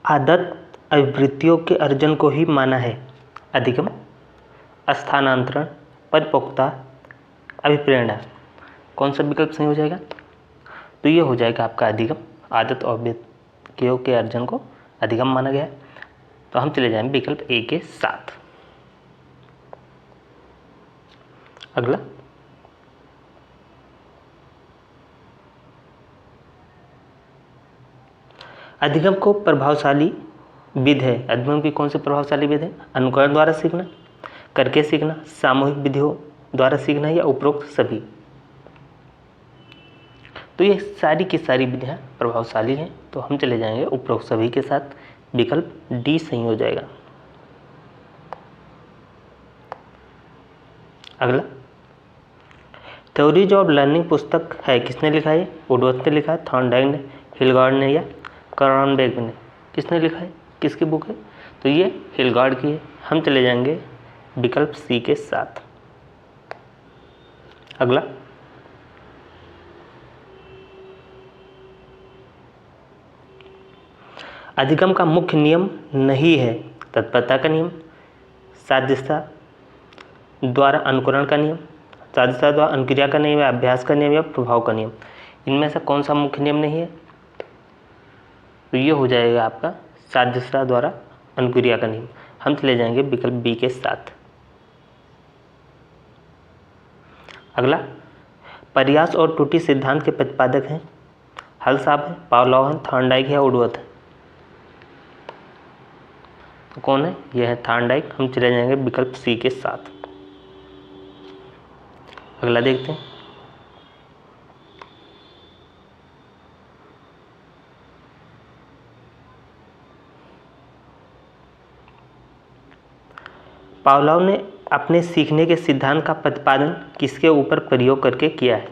आदत अभिवृत्तियों के अर्जन को ही माना है। अधिगम, स्थानांतरण, परिपक्वता, अभिप्रेरणा। कौन सा विकल्प सही हो जाएगा? तो ये हो जाएगा आपका अधिगम। आदत और अभिवृत्तियों के अर्जन को अधिगम माना गया है। तो हम चले जाएंगे विकल्प ए के साथ। अगला, अधिगम को प्रभावशाली विधि है। अधिगम की कौन सी प्रभावशाली विधि है? अनुकरण द्वारा सीखना, करके सीखना, सामूहिक विधियों द्वारा सीखना या उपरोक्त सभी। तो ये सारी की सारी विधियाँ प्रभावशाली हैं। तो हम चले जाएंगे उपरोक्त सभी के साथ। विकल्प डी सही हो जाएगा। अगला, थ्योरीज ऑफ लर्निंग पुस्तक है, किसने लिखा है? वुडवर्थ ने लिखा है, थॉर्नडाइक ने, हिलगार्ड ने या क्रॉनबेक ने? किसने लिखा है? किसकी बुक है? तो ये हिलगार्ड की है। हम चले जाएंगे विकल्प सी के साथ। अगला, अधिगम का मुख्य नियम नहीं है तत्परता का नियम, सादृश्यता द्वारा अनुकरण का नियम, सादृश्यता द्वारा अनुक्रिया का नियम या अभ्यास का नियम या प्रभाव का नियम। इनमें से कौन सा मुख्य नियम नहीं है? तो ये हो जाएगा आपका सादृश्यता द्वारा अनुक्रिया का नियम। हम चले जाएंगे विकल्प बी के साथ। अगला, प्रयास और त्रुटि सिद्धांत के प्रतिपादक हैं, हल साहब हैं, पावलोव हैं, थॉर्नडाइक है या वुडवर्थ है? तो कौन है? यह है थॉर्नडाइक। हम चले जाएंगे विकल्प सी के साथ। अगला देखते हैं, पावलोव ने अपने सीखने के सिद्धांत का प्रतिपादन किसके ऊपर प्रयोग करके किया है?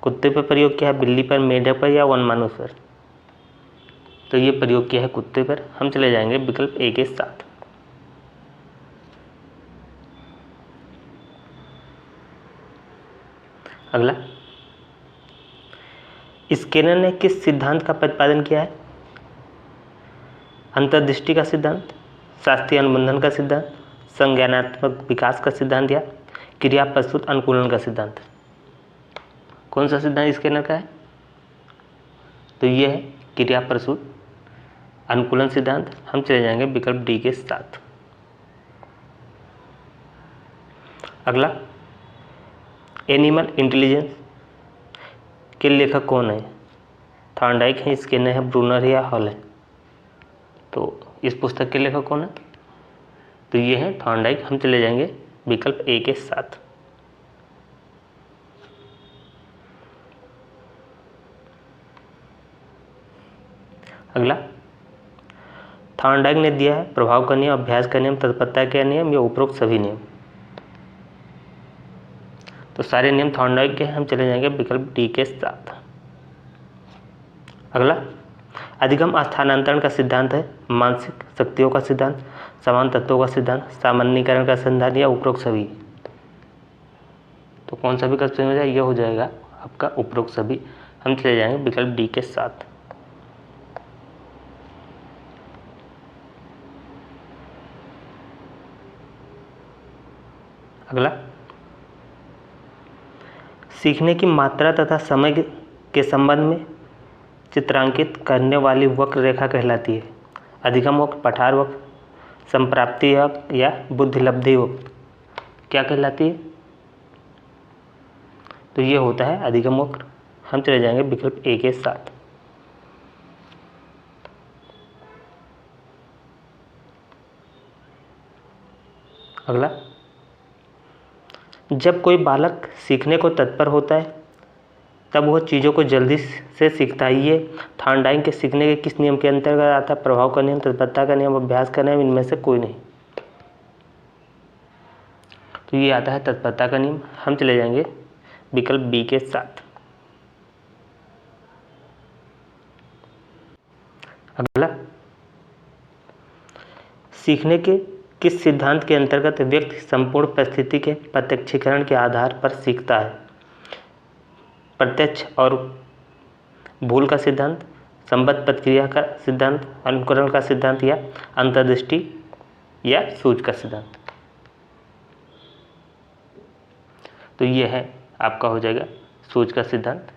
कुत्ते पर प्रयोग किया है, बिल्ली पर, मेंढक पर या वनमानुष पर? तो ये प्रयोग किया है कुत्ते पर। हम चले जाएंगे विकल्प ए के साथ। अगला, स्किनर ने किस सिद्धांत का प्रतिपादन किया है? अंतर्दृष्टि का सिद्धांत, शास्त्रीय अनुबंधन का सिद्धांत, संज्ञानात्मक विकास का सिद्धांत या क्रिया प्रस्तुत अनुकूलन का सिद्धांत? कौन सा सिद्धांत स्किनर का है? तो ये है क्रिया प्रस्तुत अनुकूलन सिद्धांत। हम चले जाएंगे विकल्प डी के साथ। अगला, एनिमल इंटेलिजेंस के लेखक कौन है? थॉर्नडाइक है, स्किनर है, ब्रूनर है या हॉल है? तो इस पुस्तक के लेखक कौन है? तो ये है थॉर्नडाइक। हम चले जाएंगे विकल्प ए के साथ। अगला, थॉर्नडाइक ने दिया है प्रभाव का नियम, अभ्यास का नियम, तत्परता का नियम या उपरोक्त सभी नियम? तो सारे नियम थॉर्नडाइक के हैं। हम चले जाएंगे विकल्प डी के साथ। अगला, अधिगम स्थानांतरण का सिद्धांत है, मानसिक शक्तियों का सिद्धांत, समान तत्वों का सिद्धांत, सामान्यीकरण का सिद्धांत या उपरोक्त सभी? तो कौन सा विकल्प सही हो जाएगा? ये हो जाएगा आपका उपरोक्त सभी। हम चले जाएंगे विकल्प डी के साथ। अगला, सीखने की मात्रा तथा समय के संबंध में चित्रांकित करने वाली वक्र रेखा कहलाती है। अधिगम वक्र, पठार वक्र, संप्राप्ति वक्र या बुद्धिलब्धि वक्र? क्या कहलाती है? तो ये होता है अधिगम वक्र। हम चले जाएंगे विकल्प ए के साथ। अगला, जब कोई बालक सीखने को तत्पर होता है तब वह चीज़ों को जल्दी से सीखता है। ये थॉर्नडाइक के सीखने के किस नियम के अंतर्गत आता है? प्रभाव का नियम, तत्परता का नियम, अभ्यास का नियम? इनमें से कोई नहीं। तो ये आता है तत्परता का नियम। हम चले जाएंगे विकल्प बी के साथ। अगला, सीखने के किस सिद्धांत के अंतर्गत व्यक्ति संपूर्ण परिस्थिति के प्रत्यक्षीकरण के आधार पर सीखता है? प्रत्यक्ष और भूल का सिद्धांत, संबद्ध प्रतिक्रिया का सिद्धांत, अनुकरण का सिद्धांत या अंतर्दृष्टि या सूझ का सिद्धांत। तो ये है आपका हो जाएगा सूझ का सिद्धांत।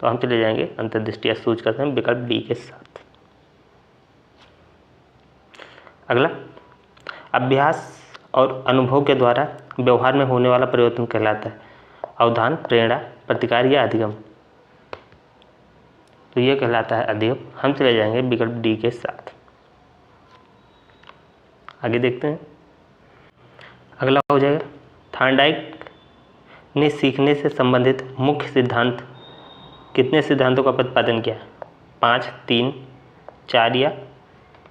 तो हम चले जाएंगे अंतर्दृष्टि या सूझ का सिद्धांत विकल्प डी के साथ। अगला, अभ्यास और अनुभव के द्वारा व्यवहार में होने वाला परिवर्तन कहलाता है अवधान, प्रेरणा, प्रतिकार या अधिगम। तो यह कहलाता है अधिगम। हम चले जाएंगे विकल्प डी के साथ। आगे देखते हैं। अगला हो जाएगा, थॉर्नडाइक ने सीखने से संबंधित मुख्य सिद्धांत कितने सिद्धांतों का प्रतिपादन किया? 5, 3, 4 या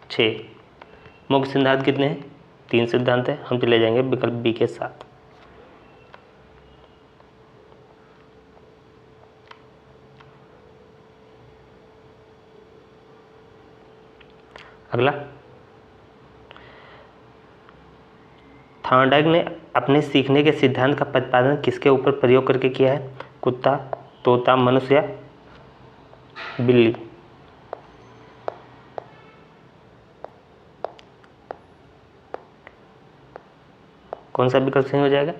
6। मुख्य सिद्धांत कितने हैं? 3 सिद्धांत है। हम चले जाएंगे विकल्प बी के साथ। अगला, थॉर्नडाइक ने अपने सीखने के सिद्धांत का प्रतिपादन किसके ऊपर प्रयोग करके किया है? कुत्ता, तोता, मनुष्य या बिल्ली। कौन सा विकल्प सही हो जाएगा?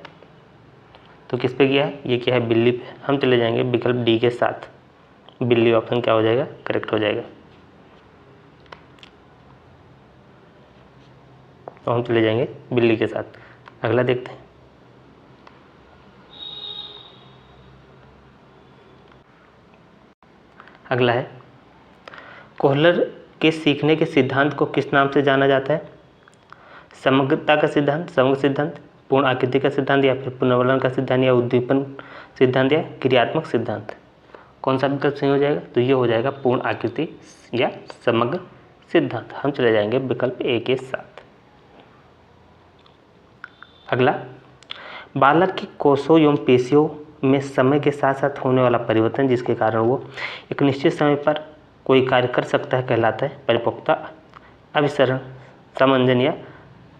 तो किस पे किया है? ये किया है बिल्ली पे। हम चले जाएंगे विकल्प डी के साथ। बिल्ली ऑप्शन क्या हो जाएगा? करेक्ट हो जाएगा। तो हम चले जाएंगे बिल्ली के साथ। अगला देखते हैं। अगला है, कोहलर के सीखने के सिद्धांत को किस नाम से जाना जाता है? समग्रता का सिद्धांत, समग्र सिद्धांत, पूर्ण आकृति का सिद्धांत या फिर पुनर्वलन का सिद्धांत या उद्दीपन सिद्धांत या क्रियात्मक सिद्धांत। कौन सा विकल्प सही हो जाएगा? तो ये हो जाएगा पूर्ण आकृति या समग्र सिद्धांत। हम चले जाएंगे विकल्प ए के साथ। अगला, बालक की कोषों एवं पेशियों में समय के साथ साथ होने वाला परिवर्तन जिसके कारण वो एक निश्चित समय पर कोई कार्य कर सकता है कहलाता है परिपक्वता, अभिसरण, समंजन या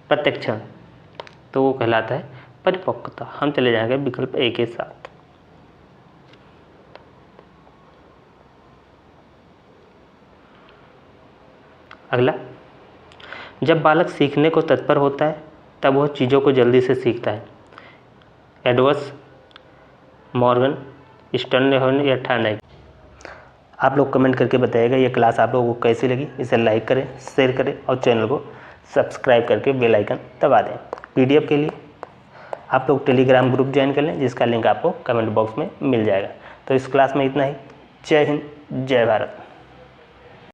प्रत्यक्षण। तो वो कहलाता है परिपक्वता। हम चले जाएंगे विकल्प ए के साथ। अगला, जब बालक सीखने को तत्पर होता है तब वह चीज़ों को जल्दी से सीखता है। एडवर्स, मॉर्गन, स्टर्नहर्न या थॉर्नडाइक। आप लोग कमेंट करके बताइएगा ये क्लास आप लोगों को कैसी लगी। इसे लाइक करें, शेयर करें और चैनल को सब्सक्राइब करके बेल आइकन दबा दें। पीडीएफ के लिए आप लोग टेलीग्राम ग्रुप ज्वाइन कर लें जिसका लिंक आपको कमेंट बॉक्स में मिल जाएगा। तो इस क्लास में इतना ही। जय हिंद, जय भारत।